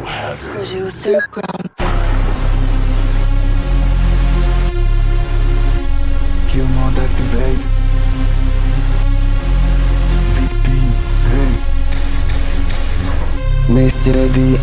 Producer Grumpy. Kill mode activate. Big P, hey. Nejste ready,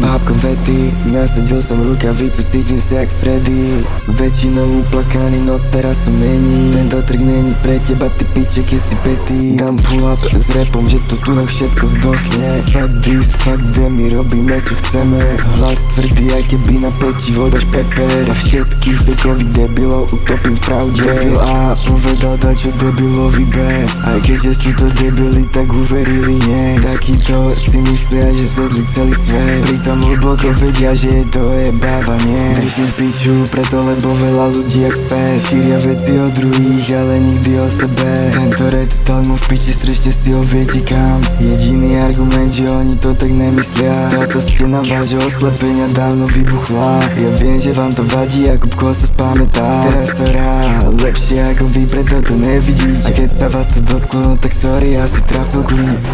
bábko vety. Nasadil som rukavicu, cítim sa jak Freddy. Väčšinou uplakaný, no teraz som není. Tento trik není pre teba, ty piče, keď si petý. Dám pull up s rapom, že to tu na všetko zdochne. Fuck this, fuck them, my robíme čo chceme. Hlas tvrdý, aj keby na pečivo dáš peper. A všetkých fekových debilov utopím v pravde. Debil A povedal dačo debilovi B. Aj keďže sú to debili, tak uverili nie. Takýto si myslia, že zvedli celý svet. Pritom hlboko vedia, že je to jebávanie. Držím piču, preto lebo veľa ľudí jak fest. Šíria veci o druhých, ale nikdy o sebe. Tento red talk mu v piči, strečte si ho viete kam. Jediný argument, že oni to tak nemyslia. Táto stena vážo oslepenia dávno vybuchla. Ja viem, že vám to vadí, Jakubko sa spamätá. Teraz to rád, lepšie ako vy, preto to nevidíte. A keď sa vás to dotklo, no tak sorry, ja si trafil klíc.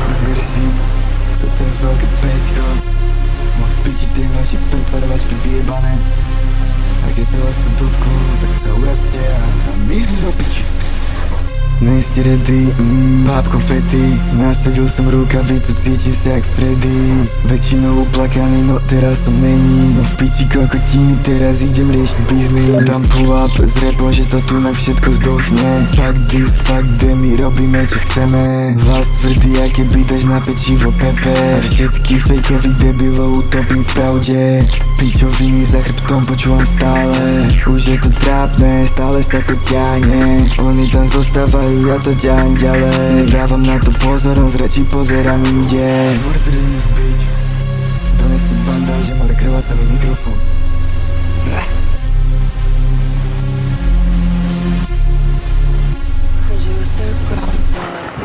Toto je veľké pečko. Mám v piči tie vaše pretvarovačky vyjebané. A keď sa vás to dotklo, tak sa urazte a myslí do piči. Nejste ready, bábko fety. Nasadil som rukavicu, cítim sa jak Freddy. Väčšinou uplakaný, no teraz som není. No v piči kokotiny, teraz idem riešiť biznis. Dám pull up s rapom, že to tu na všetko zdochne. Fuck this, fuck them, my robíme čo chceme. Hlas tvrdý, aj keby dáš na pečivo peper. A všetkých fejkových debilov utopím v pravde. Pičoviny za chrbtom počúvam stále. Už je to trápne, stále sa to ťahne. Oni tam zostávajú, ja to ťahnem ďalej. Dávam na to pozornosť, radšej pozerám inde. Mordrý zbiť. Doneste bandáž, že má krvácavý mikrofón. Producer Grumpy.